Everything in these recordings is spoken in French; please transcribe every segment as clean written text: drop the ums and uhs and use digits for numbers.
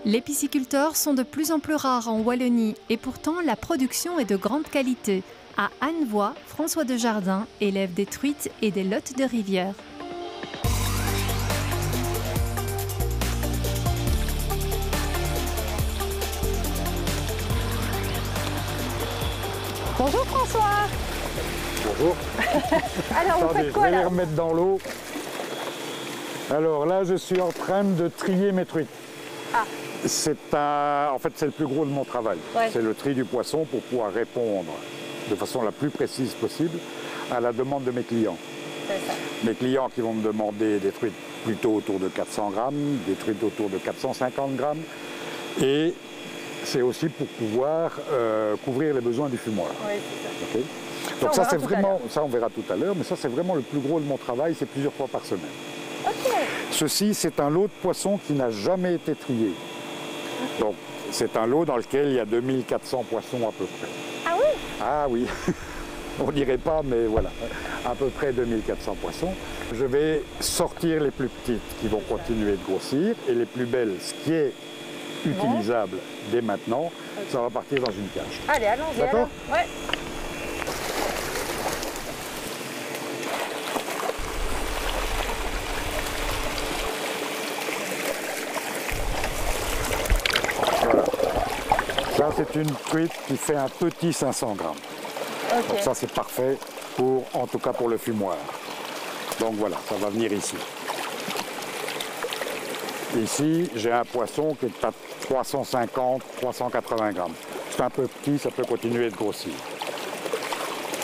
Les pisciculteurs sont de plus en plus rares en Wallonie et pourtant la production est de grande qualité. À Annevoie, François Desjardins élève des truites et des lottes de rivière. Bonjour François. Bonjour. Alors vous faites quoi là? Je vais les là? remettre dans l'eau. Alors là, je suis en train de trier mes truites. Ah. En fait, c'est le plus gros de mon travail. Ouais. C'est le tri du poisson pour pouvoir répondre de façon la plus précise possible à la demande de mes clients. C'est ça. Mes clients qui vont me demander des truites plutôt autour de 400 grammes, des truites autour de 450 grammes. Et c'est aussi pour pouvoir couvrir les besoins du fumoir. Oui, c'est ça. Okay. Donc ça, c'est vraiment, ça on verra tout à l'heure, mais ça c'est vraiment le plus gros de mon travail, c'est plusieurs fois par semaine. Okay. Ceci, c'est un lot de poissons qui n'a jamais été trié. Donc c'est un lot dans lequel il y a 2400 poissons à peu près. Ah oui? Ah oui, on dirait pas, mais voilà, à peu près 2400 poissons. Je vais sortir les plus petites qui vont continuer de grossir et les plus belles, ce qui est utilisable dès maintenant, ça va partir dans une cage. Allez, allons-y. D'accord? Ouais. Voilà. Ça, c'est une truite qui fait un petit 500 grammes. Okay. Donc ça, c'est parfait, pour, en tout cas pour le fumoir. Donc voilà, ça va venir ici. Ici, j'ai un poisson qui est à 350, 380 grammes. C'est un peu petit, ça peut continuer de grossir.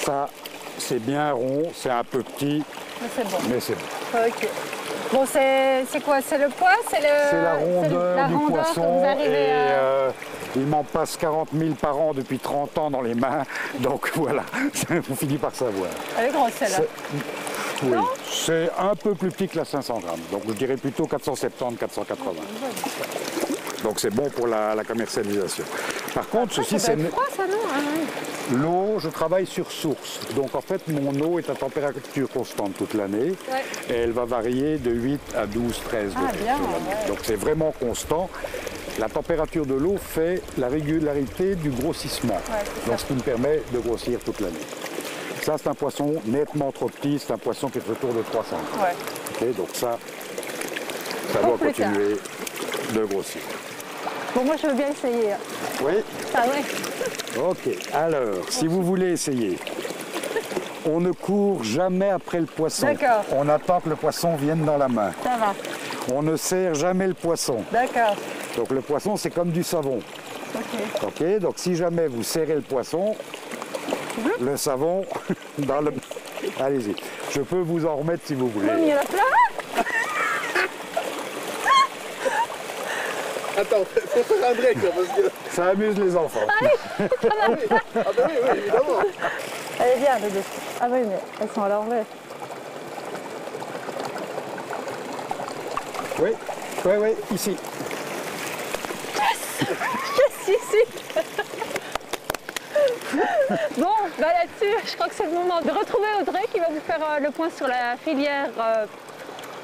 Ça, c'est bien rond, c'est un peu petit, mais c'est bon. Ok. Bon, c'est quoi? C'est le poids? C'est la rondeur du poisson. Vous arrivez à... il m'en passe 40 000 par an depuis 30 ans dans les mains. Donc voilà, vous finissez par savoir. Elle est grosse celle-là. Oui, c'est un peu plus petit que la 500 grammes. Donc je dirais plutôt 470, 480. Donc c'est bon pour la commercialisation. Par contre, ceci c'est... froid, ça, non? L'eau, je travaille sur source. Donc en fait, mon eau est à température constante toute l'année. Ouais. Et elle va varier de 8 à 12, 13 degrés. Bien, ouais. Donc c'est vraiment constant. La température de l'eau fait la régularité du grossissement. Ouais, donc ce qui me permet de grossir toute l'année. Ça, c'est un poisson nettement trop petit. C'est un poisson qui est autour de 300 grammes. Ouais. Okay, donc ça doit continuer de grossir. Bon, moi, je veux bien essayer. Oui? Ah ouais. Ok, alors, si vous voulez essayer, on ne court jamais après le poisson. D'accord. On attend que le poisson vienne dans la main. Ça va. On ne serre jamais le poisson. D'accord. Donc le poisson, c'est comme du savon. Ok. Ok, donc si jamais vous serrez le poisson, le savon dans le... Allez-y, je peux vous en remettre si vous voulez. Il y en a plein. Attends, faut faire un break là, parce que... Ça amuse les enfants. Ah bah oui, évidemment. Elle est bien, les deux. Ah oui, mais elles sont à l'envers. Oui, ici. Yes, ici. Bon, bah là-dessus, je crois que c'est le moment de retrouver Audrey qui va vous faire le point sur la filière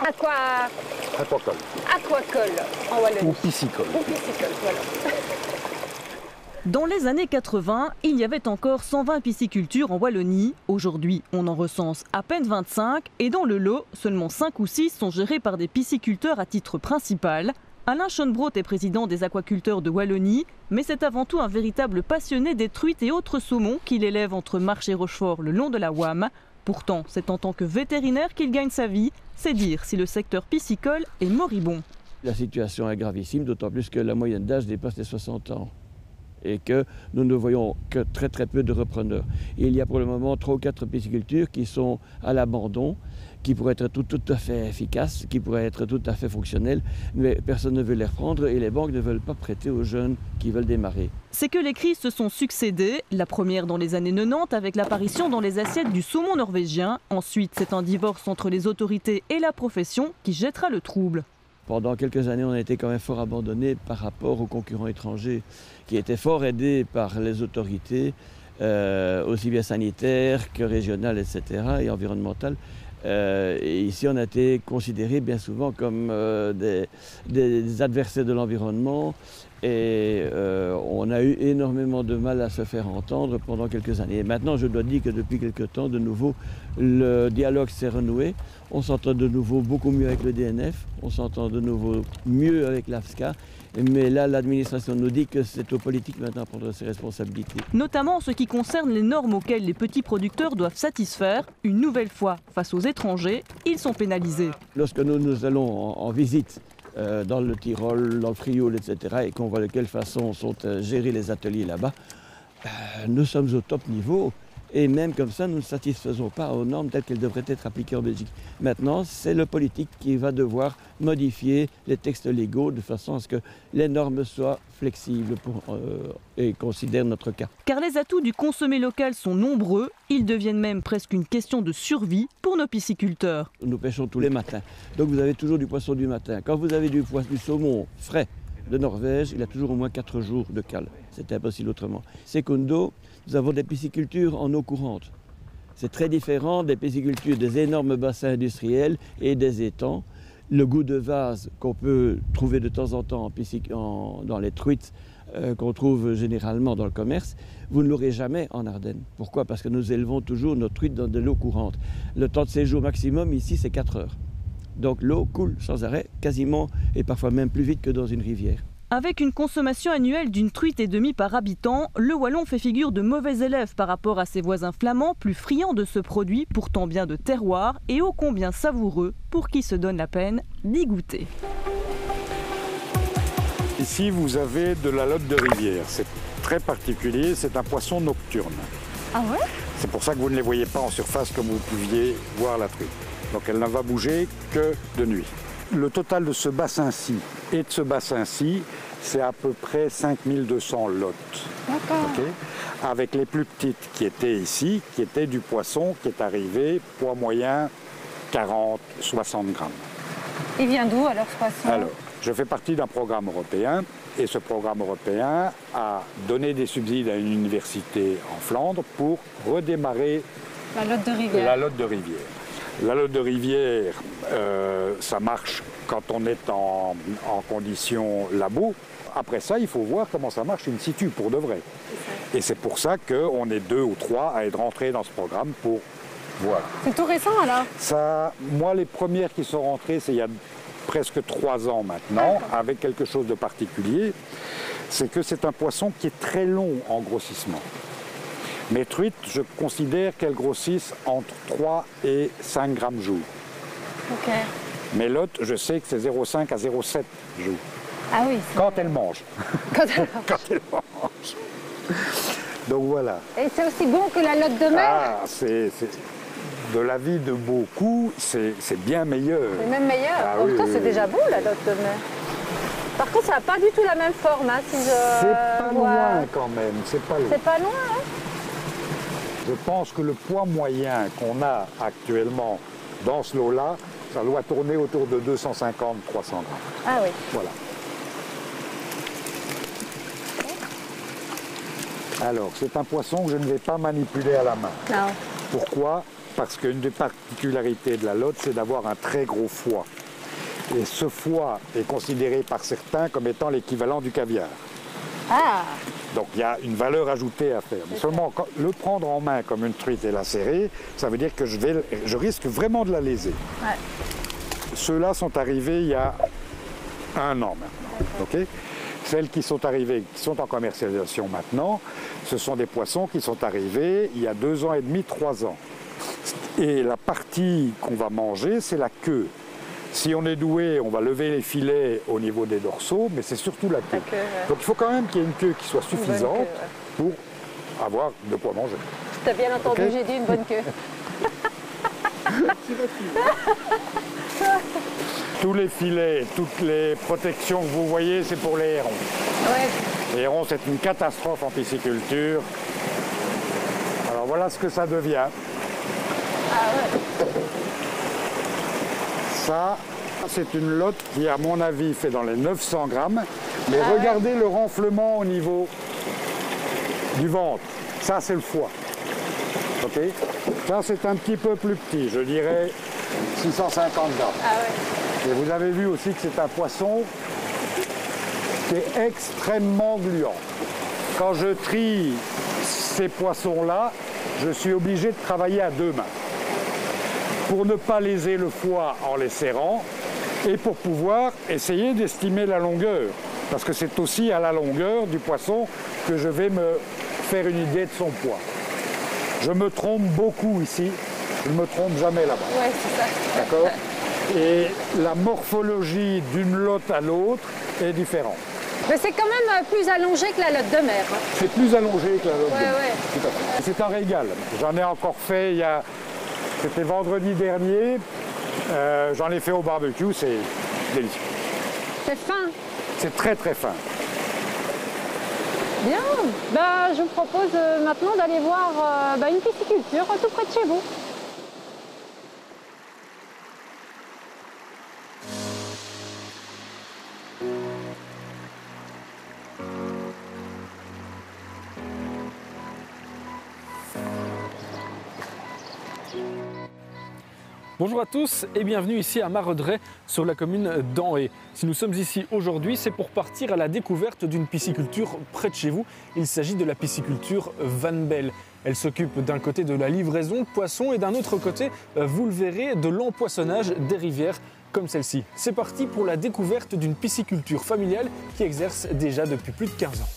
aquacole en Wallonie. Ou piscicole. Ou piscicole, voilà. Dans les années 80, il y avait encore 120 piscicultures en Wallonie. Aujourd'hui, on en recense à peine 25 et dans le lot, seulement 5 ou 6 sont gérés par des pisciculteurs à titre principal. Alain Schoenbrot est président des aquaculteurs de Wallonie, mais c'est avant tout un véritable passionné des truites et autres saumons qu'il élève entre Marche et Rochefort le long de la Wam. Pourtant, c'est en tant que vétérinaire qu'il gagne sa vie. C'est dire si le secteur piscicole est moribond. La situation est gravissime, d'autant plus que la moyenne d'âge dépasse les 60 ans et que nous ne voyons que très peu de repreneurs. Et il y a pour le moment 3 ou 4 piscicultures qui sont à l'abandon, qui pourraient être tout à fait efficaces, qui pourraient être tout à fait fonctionnelles, mais personne ne veut les reprendre et les banques ne veulent pas prêter aux jeunes qui veulent démarrer. C'est que les crises se sont succédées, la première dans les années 90 avec l'apparition dans les assiettes du saumon norvégien. Ensuite, c'est un divorce entre les autorités et la profession qui jettera le trouble. Pendant quelques années, on a été quand même fort abandonné par rapport aux concurrents étrangers qui étaient fort aidés par les autorités, aussi bien sanitaires que régionales, etc. et environnementales. Et ici, on a été considérés bien souvent comme des adversaires de l'environnement et on a eu énormément de mal à se faire entendre pendant quelques années. Et maintenant, je dois dire que depuis quelques temps, de nouveau, le dialogue s'est renoué. On s'entend de nouveau beaucoup mieux avec le DNF, on s'entend de nouveau mieux avec l'AFSCA. Mais là, l'administration nous dit que c'est aux politiques maintenant à prendre ses responsabilités. Notamment en ce qui concerne les normes auxquelles les petits producteurs doivent satisfaire. Une nouvelle fois, face aux étrangers, ils sont pénalisés. Lorsque nous allons en visite dans le Tyrol, dans le Frioul, etc., et qu'on voit de quelle façon sont gérés les ateliers là-bas, nous sommes au top niveau. Et même comme ça, nous ne satisfaisons pas aux normes telles qu'elles devraient être appliquées en Belgique. Maintenant, c'est le politique qui va devoir modifier les textes légaux de façon à ce que les normes soient flexibles et considèrent notre cas. Car les atouts du consommer local sont nombreux, ils deviennent même presque une question de survie pour nos pisciculteurs. Nous pêchons tous les matins, donc vous avez toujours du poisson du matin. Quand vous avez du saumon frais de Norvège, il a toujours au moins 4 jours de cale. C'est impossible autrement. Secundo, nous avons des piscicultures en eau courante. C'est très différent des piscicultures des énormes bassins industriels et des étangs. Le goût de vase qu'on peut trouver de temps en temps dans les truites qu'on trouve généralement dans le commerce, vous ne l'aurez jamais en Ardennes. Pourquoi? Parce que nous élevons toujours nos truites dans de l'eau courante. Le temps de séjour maximum ici, c'est 4 heures. Donc l'eau coule sans arrêt, quasiment et parfois même plus vite que dans une rivière. Avec une consommation annuelle d'une truite et demie par habitant, le Wallon fait figure de mauvais élève par rapport à ses voisins flamands, plus friands de ce produit, pourtant bien de terroir et ô combien savoureux pour qui se donne la peine d'y goûter. Ici, vous avez de la lotte de rivière. C'est très particulier, c'est un poisson nocturne. Ah ouais? C'est pour ça que vous ne les voyez pas en surface comme vous pouviez voir la truite. Donc elle ne va bouger que de nuit. Le total de ce bassin-ci et de ce bassin-ci, c'est à peu près 5200 lottes. D'accord. Okay, avec les plus petites qui étaient ici, qui étaient du poisson qui est arrivé, poids moyen 40-60 grammes. Il vient d'où alors ce poisson? Alors, je fais partie d'un programme européen et ce programme européen a donné des subsides à une université en Flandre pour redémarrer la lotte de rivière. La lotte de rivière. La lotte de rivière, ça marche quand on est en condition labo. Après ça, il faut voir comment ça marche in situ, pour de vrai. Et c'est pour ça qu'on est 2 ou 3 à être rentrés dans ce programme pour voir. C'est tout récent alors? Ça, moi, les premières qui sont rentrées, c'est il y a presque 3 ans maintenant, avec quelque chose de particulier. C'est que c'est un poisson qui est très long en grossissement. Mes truites, je considère qu'elles grossissent entre 3 et 5 grammes jour. Ok. Mes lottes, je sais que c'est 0,5 à 0,7 jour. Ah oui. Quand elles mangent. Quand elles mangent. Quand elles mangent. Donc voilà. Et c'est aussi bon que la lotte de mer? Ah, c'est de l'avis de beaucoup, c'est bien meilleur. C'est même meilleur. Ah, en oui, même temps, oui, c'est oui. déjà beau la lotte de mer. Par contre, ça n'a pas du tout la même forme. Hein, si C'est pas loin quand même, c'est pas loin. C'est pas loin, hein? Je pense que le poids moyen qu'on a actuellement dans ce lot-là, ça doit tourner autour de 250-300 grammes. Ah oui. Voilà. Alors, c'est un poisson que je ne vais pas manipuler à la main. Non. Pourquoi? Parce qu'une des particularités de la lotte, c'est d'avoir un très gros foie. Et ce foie est considéré par certains comme étant l'équivalent du caviar. Ah. Donc il y a une valeur ajoutée à faire. Mais seulement le prendre en main comme une truite et la serrer, ça veut dire que je risque vraiment de la léser. Ouais. Ceux-là sont arrivés il y a 1 an maintenant. Okay. Celles qui sont arrivées, qui sont en commercialisation maintenant, ce sont des poissons qui sont arrivés il y a 2 ans et demi, 3 ans. Et la partie qu'on va manger, c'est la queue. Si on est doué, on va lever les filets au niveau des dorsaux, mais c'est surtout la queue. Ouais. Donc il faut quand même qu'il y ait une queue qui soit suffisante pour avoir de quoi manger. T'as bien entendu, Okay. j'ai dit une bonne queue. Tous les filets, toutes les protections que vous voyez, c'est pour les hérons. Ouais. Les hérons, c'est une catastrophe en pisciculture. Alors voilà ce que ça devient. Ah ouais. Ça, c'est une lotte qui, à mon avis, fait dans les 900 grammes. Mais regardez le renflement au niveau du ventre. Ça, c'est le foie. OK? Ça, c'est un petit peu plus petit. Je dirais 650 grammes. Ah ouais. Et vous avez vu aussi que c'est un poisson qui est extrêmement gluant. Quand je trie ces poissons-là, je suis obligé de travailler à deux mains pour ne pas léser le foie en les serrant et pour pouvoir essayer d'estimer la longueur. Parce que c'est aussi à la longueur du poisson que je vais me faire une idée de son poids. Je me trompe beaucoup ici, je ne me trompe jamais là-bas. Ouais, c'est ça. D'accord? Et la morphologie d'une lotte à l'autre est différente. Mais c'est quand même plus allongé que la lotte de mer. Hein. C'est plus allongé que la lotte de mer. Ouais. Tout à fait. C'est un régal. J'en ai encore fait c'était vendredi dernier. J'en ai fait au barbecue, c'est délicieux. C'est fin. C'est très très fin. Bien. Je vous propose maintenant d'aller voir une pisciculture tout près de chez vous. Bonjour à tous et bienvenue ici à Maredret sur la commune d'Anhé. Si nous sommes ici aujourd'hui, c'est pour partir à la découverte d'une pisciculture près de chez vous. Il s'agit de la pisciculture Van Belle. Elle s'occupe d'un côté de la livraison de poissons et d'un autre côté, vous le verrez, de l'empoissonnage des rivières comme celle-ci. C'est parti pour la découverte d'une pisciculture familiale qui exerce déjà depuis plus de 15 ans.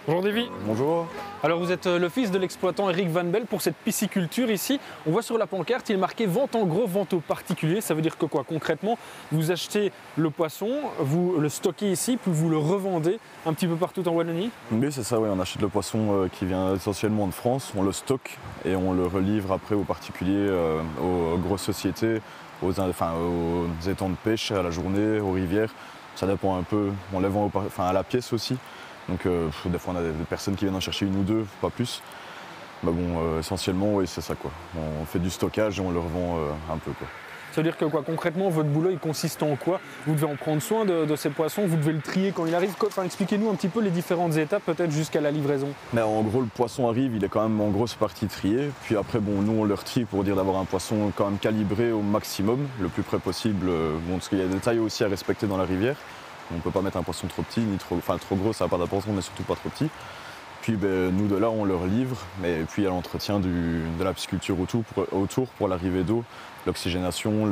Bonjour Davy. Bonjour. Alors vous êtes le fils de l'exploitant Eric Van Belle pour cette pisciculture ici. On voit sur la pancarte, il est marqué vente en gros, vente aux particuliers. Ça veut dire que quoi concrètement? Vous achetez le poisson, vous le stockez ici, puis vous le revendez un petit peu partout en Wallonie? Oui, c'est ça, oui. On achète le poisson qui vient essentiellement de France, on le stocke et on le relivre après aux particuliers, aux grosses sociétés, aux étangs de pêche, à la journée, aux rivières. Ça dépend un peu. On les vend à la pièce aussi. Donc des fois on a des personnes qui viennent en chercher une ou deux, pas plus. Mais bon, essentiellement, oui, c'est ça quoi. On fait du stockage et on le revend un peu quoi. Ça veut dire que quoi concrètement, votre boulot il consiste en quoi? Vous devez en prendre soin de ces poissons, vous devez le trier quand il arrive. Enfin, expliquez-nous un petit peu les différentes étapes peut-être jusqu'à la livraison. Mais en gros, le poisson arrive, il est quand même en grosse partie trié. Puis après, bon, nous on le retrie pour dire d'avoir un poisson quand même calibré au maximum, le plus près possible. Bon, parce qu'il y a des tailles aussi à respecter dans la rivière. On ne peut pas mettre un poisson trop petit, ni trop gros, ça n'a pas d'importance, mais surtout pas trop petit. Puis nous de là, on leur livre, mais puis il y a l'entretien de la pisciculture autour pour l'arrivée d'eau, l'oxygénation,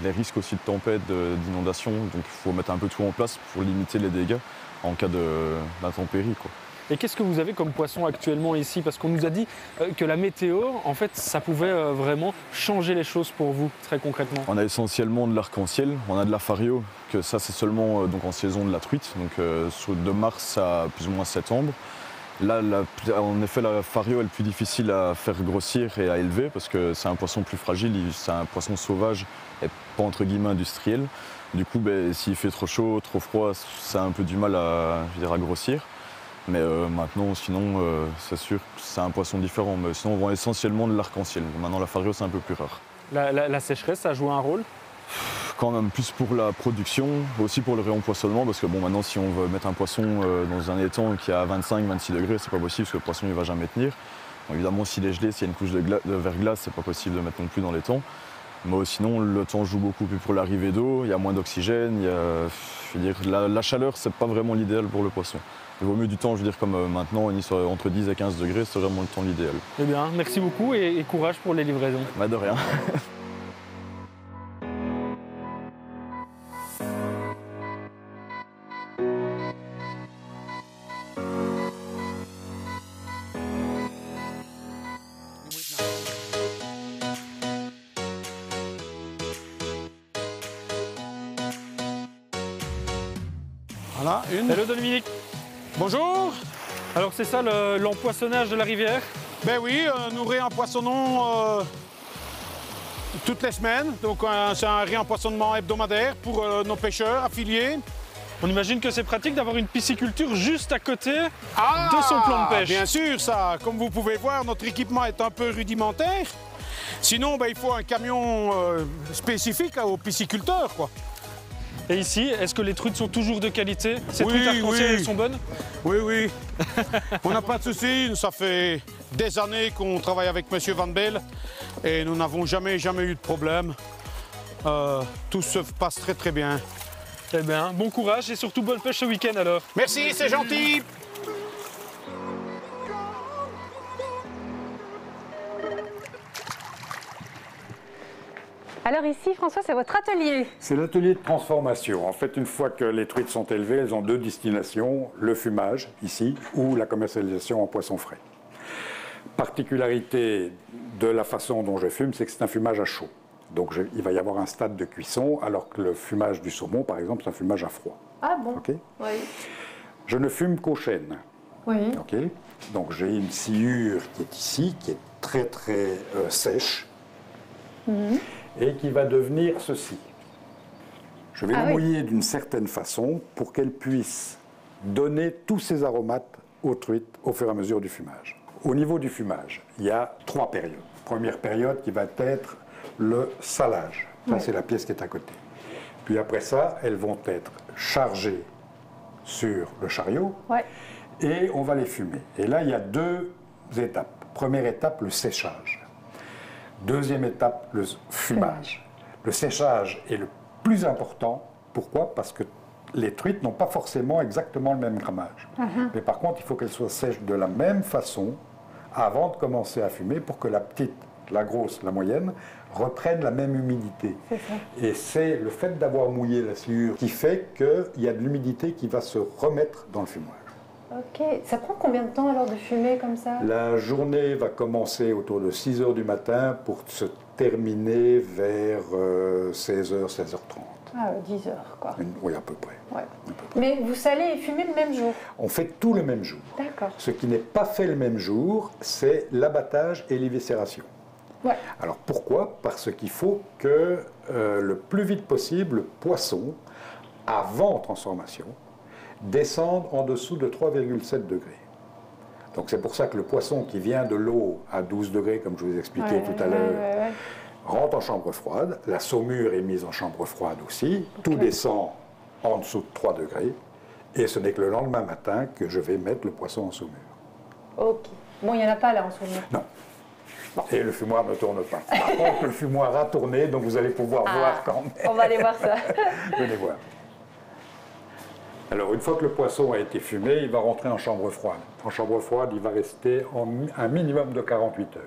les risques aussi de tempête, d'inondation. Donc il faut mettre un peu tout en place pour limiter les dégâts en cas d'intempérie. Et qu'est-ce que vous avez comme poisson actuellement ici? Parce qu'on nous a dit que la météo, en fait, ça pouvait vraiment changer les choses pour vous, très concrètement. On a essentiellement de l'arc-en-ciel, on a de la fario, que ça c'est seulement donc en saison de la truite, donc de mars à plus ou moins septembre. Là, en effet, la fario est le plus difficile à faire grossir et à élever parce que c'est un poisson plus fragile, c'est un poisson sauvage et pas entre guillemets industriel. Du coup, s'il fait trop chaud, trop froid, ça a un peu du mal à grossir. Mais maintenant, sinon, c'est sûr que c'est un poisson différent. Mais sinon, on vend essentiellement de l'arc-en-ciel. Maintenant, la fario, c'est un peu plus rare. La sécheresse, ça joue un rôle? Quand même plus pour la production, aussi pour le réempoisonnement. Parce que bon, maintenant, si on veut mettre un poisson dans un étang qui est à 25-26 degrés, c'est pas possible parce que le poisson, il va jamais tenir. Bon, évidemment, s'il est gelé, s'il y a une couche de verglas, c'est pas possible de mettre non plus dans l'étang. Mais sinon, le temps joue beaucoup plus pour l'arrivée d'eau. Il y a moins d'oxygène. La chaleur, c'est pas vraiment l'idéal pour le poisson. Il vaut mieux du temps, je veux dire, comme maintenant, entre 10 et 15 degrés, c'est vraiment le temps l'idéal. Eh bien, merci beaucoup et courage pour les livraisons. De rien. Voilà, une. Hello Dominique. Bonjour. Alors c'est ça l'empoissonnage de la rivière? Ben oui, nous réempoissonnons toutes les semaines. Donc c'est un réempoisonnement hebdomadaire pour nos pêcheurs affiliés. On imagine que c'est pratique d'avoir une pisciculture juste à côté de son plan de pêche. Bien sûr, ça. Comme vous pouvez voir, notre équipement est un peu rudimentaire. Sinon, il faut un camion spécifique aux pisciculteurs, quoi. Et ici, est-ce que les truites sont toujours de qualité? Ces Oui, truites arc-en-ciel, oui. elles sont bonnes? Oui, oui. On n'a pas de soucis. Ça fait des années qu'on travaille avec M. Van Beel et nous n'avons jamais eu de problème. Tout se passe très très bien. Eh bien, bon courage et surtout bonne pêche ce week-end alors. Merci, c'est gentil. Alors ici, François, c'est votre atelier. C'est l'atelier de transformation. En fait, une fois que les truites sont élevées, elles ont deux destinations, le fumage, ici, ou la commercialisation en poisson frais. Particularité de la façon dont je fume, c'est que c'est un fumage à chaud. Donc il va y avoir un stade de cuisson, alors que le fumage du saumon, par exemple, c'est un fumage à froid. Ah bon? Okay. Oui. Je ne fume qu'au chêne. Oui. Okay. Donc j'ai une sciure qui est ici, qui est très très sèche, et qui va devenir ceci. Je vais la mouiller d'une certaine façon pour qu'elle puisse donner tous ses aromates aux truites au fur et à mesure du fumage. Au niveau du fumage, il y a 3 périodes. Première période qui va être le salage. Ça, c'est la pièce qui est à côté. Puis après ça, elles vont être chargées sur le chariot et on va les fumer. Et là, il y a 2 étapes. Première étape, le séchage. Deuxième étape, le fumage. Le séchage est le plus important. Pourquoi? Parce que les truites n'ont pas forcément exactement le même grammage. Mais par contre, il faut qu'elles soient sèches de la même façon avant de commencer à fumer pour que la petite, la grosse, la moyenne reprennent la même humidité. Et c'est le fait d'avoir mouillé la sciure qui fait qu'il y a de l'humidité qui va se remettre dans le fumoir. Ok. Ça prend combien de temps alors de fumer comme ça? La journée va commencer autour de 6 h du matin pour se terminer vers 16 h, 16 h 30. Ah, 10 heures, quoi. Oui, à peu près. Ouais. Mais vous salez et fumez le même jour? On fait tout le même jour. D'accord. Ce qui n'est pas fait le même jour, c'est l'abattage et l'éviscération. Ouais. Alors pourquoi? Parce qu'il faut que le plus vite possible, le poisson, avant transformation, descende en dessous de 3,7 degrés. Donc c'est pour ça que le poisson qui vient de l'eau à 12 degrés, comme je vous expliquais tout à l'heure, rentre en chambre froide. La saumure est mise en chambre froide aussi. Tout descend en dessous de 3 degrés. Et ce n'est que le lendemain matin que je vais mettre le poisson en saumure. Ok. Bon, il n'y en a pas là en saumure? Non. Et le fumoir ne tourne pas. Par contre, le fumoir a tourné, donc vous allez pouvoir voir quand même. On va aller voir ça. Venez voir. Alors, une fois que le poisson a été fumé, il va rentrer en chambre froide. En chambre froide, il va rester un minimum de 48 heures.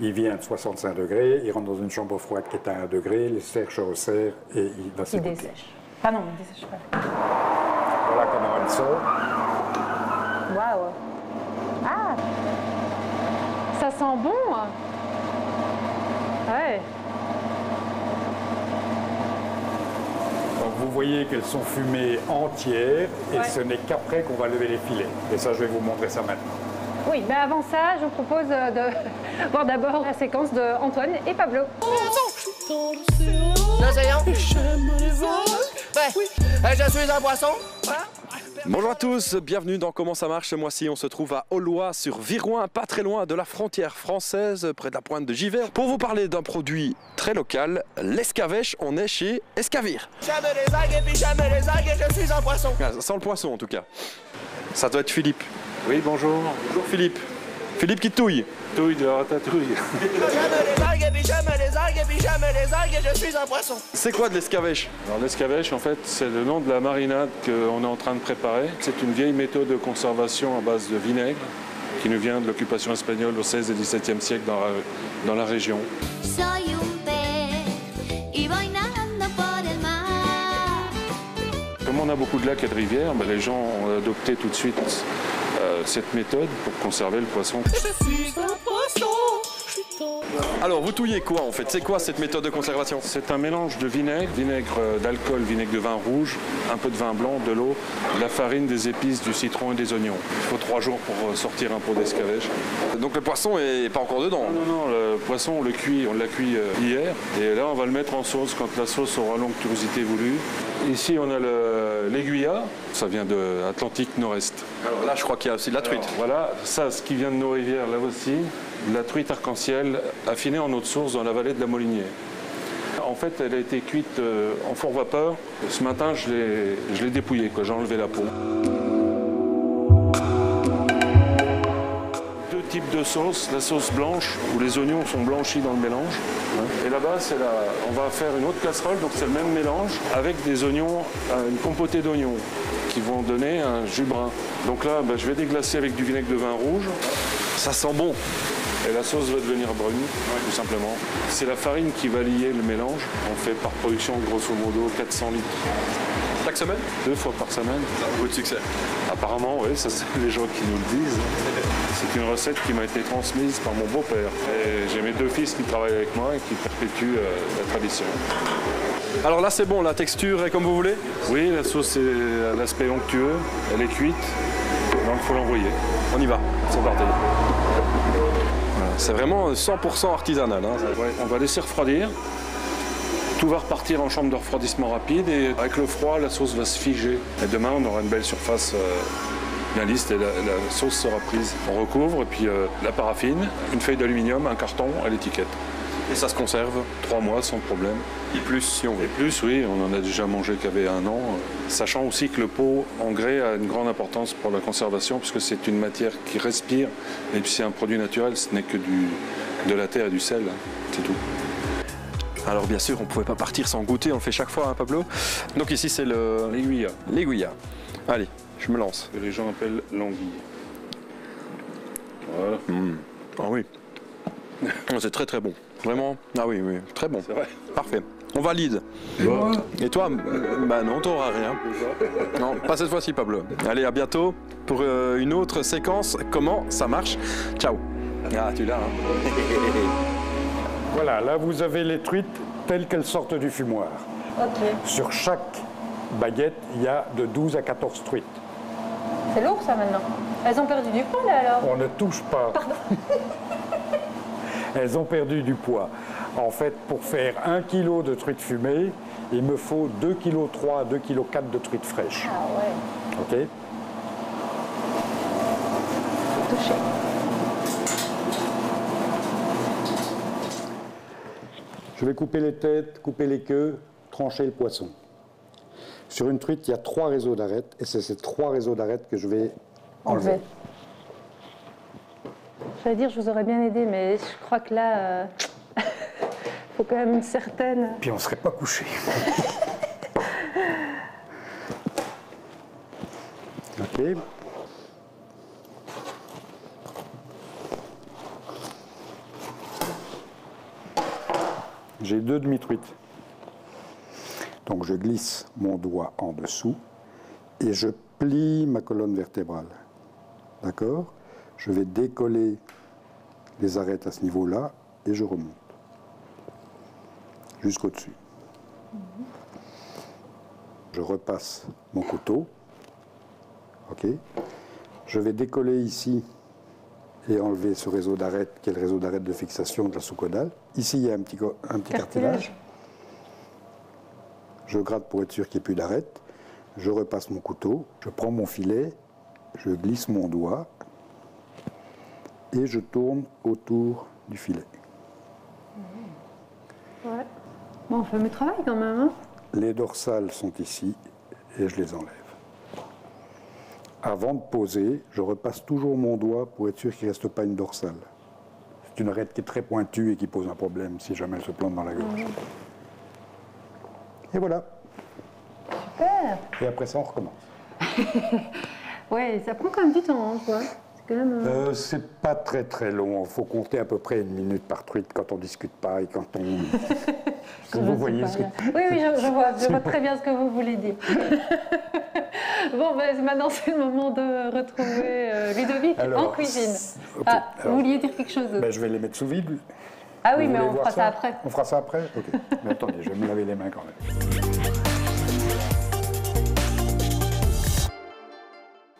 Il vient de 65 degrés, il rentre dans une chambre froide qui est à 1 degré, les serres se resserrent et il va s'écouter. Il dessèche. Ah non, il dessèche pas. Voilà comment elles sont. Waouh. Ah, ça sent bon. Ouais. Donc vous voyez qu'elles sont fumées entières et ce n'est qu'après qu'on va lever les filets. Et ça, je vais vous montrer ça maintenant. Oui, mais avant ça, je vous propose de voir d'abord la séquence de Antoine et Pablo. Je suis un poisson. Bonjour à tous, bienvenue dans Comment ça marche. Ce mois-ci, on se trouve à Aulois sur Viroin, pas très loin de la frontière française, près de la pointe de Giver. Pour vous parler d'un produit très local, l'escavèche, on est chez Escavir. J'aime les algues et puis j'aime les algues et je suis un poisson. Ah, ça sent le poisson en tout cas. Ça doit être Philippe. Oui, bonjour. Bonjour Philippe. Philippe qui touille. Touille de ratatouille. J'aime les algues et puis j'aime les algues et puis j'aime les algues et je suis un poisson. C'est quoi de l'escavèche? Alors l'escavèche, en fait, c'est le nom de la marinade qu'on est en train de préparer. C'est une vieille méthode de conservation à base de vinaigre qui nous vient de l'occupation espagnole au XVIe et XVIIe siècle dans la région. Comme on a beaucoup de lacs et de rivières, les gens ont adopté tout de suite cette méthode pour conserver le poisson. Je suis un poisson. Alors vous touillez quoi en fait? C'est quoi cette méthode de conservation? C'est un mélange de vinaigre d'alcool, vinaigre de vin rouge, un peu de vin blanc, de l'eau, de la farine, des épices, du citron et des oignons. Il faut 3 jours pour sortir un pot d'escavèche. Donc le poisson est pas encore dedans? Non, le poisson on l'a cuit hier et là on va le mettre en sauce quand la sauce aura l'onctuosité voulue. Ici on a l'aiguilla, ça vient de Atlantique Nord-Est. Alors là je crois qu'il y a aussi de la truite. Alors, voilà, ça ce qui vient de nos rivières là aussi, de la truite arc-en-ciel affinée en eau de source dans la vallée de la Molinière. En fait, elle a été cuite en four vapeur. Ce matin, je l'ai dépouillée, j'ai enlevé la peau. Deux types de sauces, la sauce blanche, où les oignons sont blanchis dans le mélange. Et là-bas, on va faire une autre casserole, donc c'est le même mélange, avec des oignons, une compotée d'oignons, qui vont donner un jus brun. Donc là, je vais déglacer avec du vinaigre de vin rouge. Ça sent bon. Et la sauce va devenir brune, tout simplement. C'est la farine qui va lier le mélange. On fait par production, grosso modo, 400 litres. Chaque semaine? 2 fois par semaine. Beaucoup de succès. Apparemment, oui, ça c'est les gens qui nous le disent. C'est une recette qui m'a été transmise par mon beau-père. Et j'ai mes 2 fils qui travaillent avec moi et qui perpétuent la tradition. Alors là, c'est bon, la texture est comme vous voulez? Oui, la sauce est l'aspect onctueux, elle est cuite, donc il faut l'envoyer. On y va. C'est parti. Voilà, c'est vraiment 100% artisanal. Hein. Ouais, on va laisser refroidir. Tout va repartir en chambre de refroidissement rapide et avec le froid, la sauce va se figer. Et demain, on aura une belle surface bien lisse et la sauce sera prise. On recouvre et puis la paraffine, une feuille d'aluminium, un carton à l'étiquette. Et ça se conserve 3 mois sans problème. Et plus si on veut. Et plus, oui, on en a déjà mangé qu'il y avait 1 an. Sachant aussi que le pot en grès a une grande importance pour la conservation puisque c'est une matière qui respire. Et puis c'est un produit naturel, ce n'est que de la terre et du sel, c'est tout. Alors bien sûr, on ne pouvait pas partir sans goûter, on le fait chaque fois, hein, Pablo. Donc ici c'est l'aiguilla. L'aiguilla. Allez, je me lance. Que les gens appellent l'anguille. Voilà. Ah oui. C'est très très bon. Vraiment. Ah oui, oui, très bon. C'est vrai. Parfait. On valide. Et toi, bah non, t'auras rien. Non, pas cette fois-ci, Pablo. Allez, à bientôt pour une autre séquence. Comment ça marche? Ciao. Ah, tu l'as, hein. Voilà, là vous avez les truites telles qu'elles sortent du fumoir. Ok. Sur chaque baguette, il y a de 12 à 14 truites. C'est lourd ça maintenant. Elles ont perdu du poids là alors? On ne touche pas. Pardon. Elles ont perdu du poids. En fait, pour faire 1 kg de truites fumées, il me faut 2,3 kg à 2,4 kg de truites fraîches. Ah ouais. Ok? Faut toucher. Je vais couper les têtes, couper les queues, trancher le poisson. Sur une truite, il y a 3 réseaux d'arêtes et c'est ces 3 réseaux d'arêtes que je vais enlever. J'allais dire, je vous aurais bien aidé, mais je crois que là, faut quand même une certaine... Puis on ne serait pas couché. Ok. J'ai 2 demi-truites. Donc je glisse mon doigt en dessous et je plie ma colonne vertébrale. D'accord? Je vais décoller les arêtes à ce niveau-là et je remonte jusqu'au-dessus. Je repasse mon couteau. Ok. Je vais décoller ici et enlever ce réseau d'arêtes qui est le réseau d'arêtes de fixation de la sous-caudale. Ici, il y a un petit cartilage. Je gratte pour être sûr qu'il n'y ait plus d'arêtes. Je repasse mon couteau, je prends mon filet, je glisse mon doigt et je tourne autour du filet. Ouais. Bon, on fait le travail quand même. Hein? Les dorsales sont ici et je les enlève. Avant de poser, je repasse toujours mon doigt pour être sûr qu'il ne reste pas une dorsale. C'est une arête qui est très pointue et qui pose un problème si jamais elle se plante dans la gorge. Et voilà. Super. Et après ça, on recommence. Ouais, ça prend quand même du temps, hein, quoi. C'est quand même... c'est pas très très long. Il faut compter à peu près 1 minute par truite quand on ne discute pas et quand on... vous voyez ce que... Oui, oui, je vois très bien ce que vous voulez dire. Bon, ben, maintenant c'est le moment de retrouver Ludovic en cuisine. Okay. Vous vouliez dire quelque chose d'autre? Je vais les mettre sous vide. Ah oui, mais on fera ça après. On fera ça après? Ok. Mais attendez, je vais me laver les mains quand même.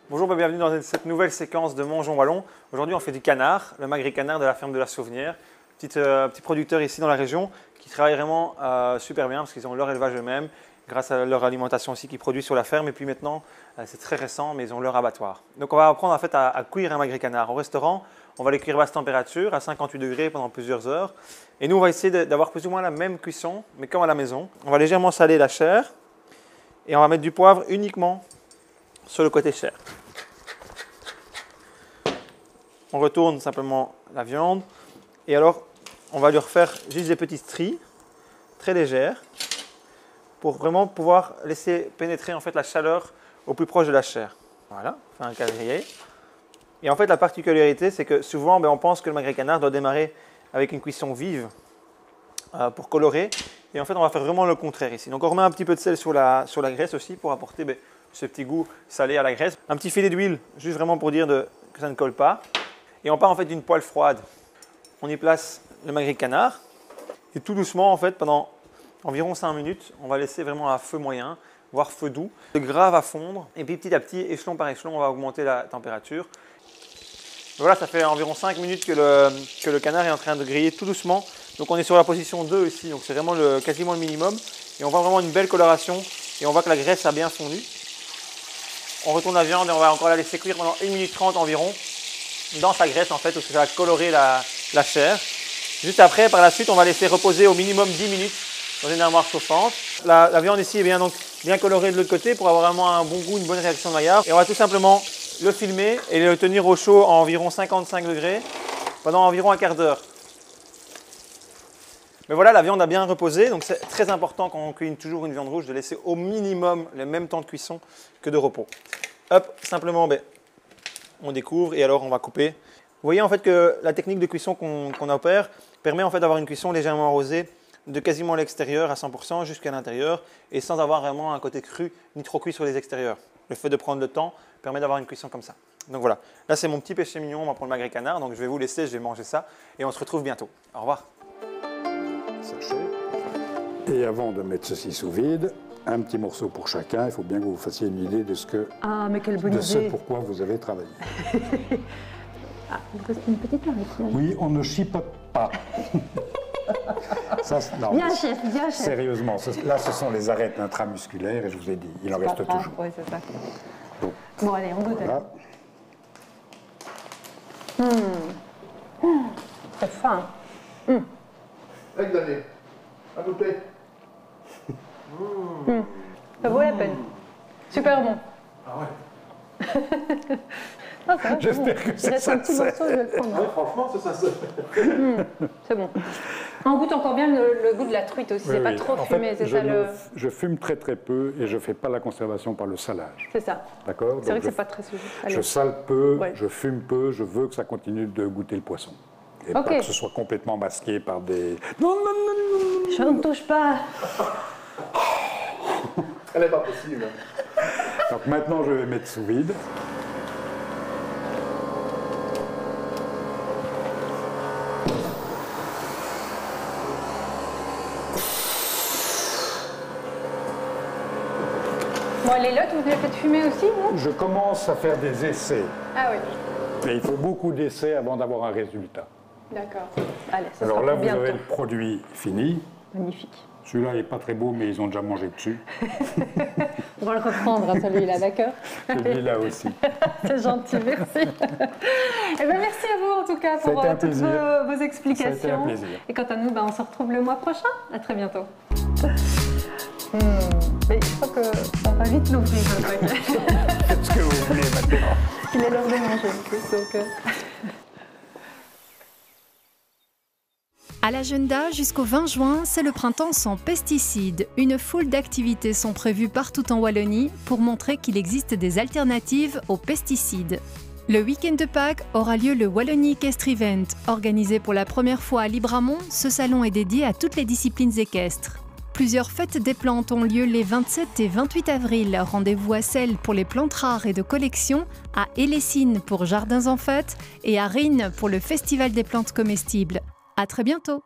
Bonjour, bienvenue dans cette nouvelle séquence de Mangeons Wallon. Aujourd'hui, on fait du canard, le magret canard de la ferme de la Sauvenière. Petit producteur ici dans la région qui travaille vraiment super bien parce qu'ils ont leur élevage eux-mêmes grâce à leur alimentation aussi qu'ils produisent sur la ferme. Et puis maintenant, c'est très récent, mais ils ont leur abattoir. Donc on va apprendre en fait à cuire un magret canard. Au restaurant, on va les cuire à basse température, à 58 degrés pendant plusieurs heures. Et nous, on va essayer d'avoir plus ou moins la même cuisson, mais comme à la maison. On va légèrement saler la chair et on va mettre du poivre uniquement sur le côté chair. On retourne simplement la viande et alors on va lui refaire juste des petits stries très légères pour vraiment pouvoir laisser pénétrer en fait la chaleur au plus proche de la chair. Voilà, on fait un quadrillé. Et en fait la particularité c'est que souvent on pense que le magret canard doit démarrer avec une cuisson vive pour colorer. Et en fait on va faire vraiment le contraire ici. Donc on remet un petit peu de sel sur la graisse aussi pour apporter ce petit goût salé à la graisse. Un petit filet d'huile juste vraiment pour dire que ça ne colle pas. Et on part en fait d'une poêle froide. On y place le magret canard. Et tout doucement, en fait, pendant environ 5 minutes, on va laisser vraiment à feu moyen, voire feu doux. Le gras va fondre. Et puis petit à petit, échelon par échelon, on va augmenter la température. Voilà, ça fait environ 5 minutes que le canard est en train de griller tout doucement. Donc on est sur la position 2 ici. Donc c'est vraiment quasiment le minimum. Et on voit vraiment une belle coloration. Et on voit que la graisse a bien fondu. On retourne la viande et on va encore la laisser cuire pendant 1 minute 30 environ. Dans sa graisse en fait, parce que ça va colorer la chair. Juste après, par la suite, on va laisser reposer au minimum 10 minutes dans une armoire chauffante. La viande ici est bien colorée de l'autre côté pour avoir vraiment un bon goût, une bonne réaction de Maillard. Et on va tout simplement le filmer et le tenir au chaud à environ 55 degrés pendant environ un quart d'heure. Mais voilà, la viande a bien reposé, donc c'est très important quand on cuisine toujours une viande rouge de laisser au minimum le même temps de cuisson que de repos. Hop, simplement, on découvre et alors on va couper. Vous voyez en fait que la technique de cuisson qu'on opère permet en fait d'avoir une cuisson légèrement arrosée de quasiment l'extérieur à 100% jusqu'à l'intérieur et sans avoir vraiment un côté cru ni trop cuit sur les extérieurs. Le fait de prendre le temps permet d'avoir une cuisson comme ça. Donc voilà, là c'est mon petit péché mignon, on va prendre le magret canard, donc je vais vous laisser, je vais manger ça et on se retrouve bientôt. Au revoir. Sachet. Et avant de mettre ceci sous vide, un petit morceau pour chacun, il faut bien que vous fassiez une idée de ce pourquoi vous avez travaillé. Il reste une petite arête. Oui, on ne chipote pas. Bien chef. Sérieusement, là ce sont les arêtes intramusculaires et je vous ai dit, il en reste toujours. Oui, c'est ça. Bon, allez, on goûte. Voilà. C'est fin. Avec Daniel, à goûter. Ça vaut la peine. Super bon. Ah ouais. J'espère que c'est ça. Un petit morceau, je vais le prendre. Ouais, franchement, c'est ça. C'est bon. On goûte encore bien le goût de la truite aussi. C'est pas trop fumé. Je fume très peu et je ne fais pas la conservation par le salage. C'est ça. D'accord. C'est vrai que c'est pas très sujet. Je sale peu, je fume peu, je veux que ça continue de goûter le poisson. Et pas que ce soit complètement masqué par des... Non. Je ne touche pas. Elle n'est pas possible. Donc maintenant, je vais mettre sous vide. Bon, les lottes, vous les faites fumer aussi, non? Je commence à faire des essais. Ah oui. Mais il faut beaucoup d'essais avant d'avoir un résultat. D'accord. Allez, ça Alors sera là, pour vous bientôt. avez le produit fini. Magnifique. Celui-là n'est pas très beau, mais ils ont déjà mangé dessus. On va le reprendre, celui-là, d'accord? Celui-là aussi. C'est gentil, merci. Eh bien, merci à vous, en tout cas, pour toutes vos explications. C'était un plaisir. Et quant à nous, on se retrouve le mois prochain. À très bientôt. Mais je crois qu'on va vite l'ouvrir, le paquet. Faites ce que vous voulez maintenant. Il est l'heure de manger, en plus, donc... À l'agenda, jusqu'au 20 juin, c'est le printemps sans pesticides. Une foule d'activités sont prévues partout en Wallonie pour montrer qu'il existe des alternatives aux pesticides. Le week-end de Pâques aura lieu le Wallonie Equestre Event. Organisé pour la première fois à Libramont, ce salon est dédié à toutes les disciplines équestres. Plusieurs fêtes des plantes ont lieu les 27 et 28 avril. Rendez-vous à Selles pour les plantes rares et de collection, à Hellessines pour Jardins en fête et à Rhines pour le Festival des plantes comestibles. À très bientôt!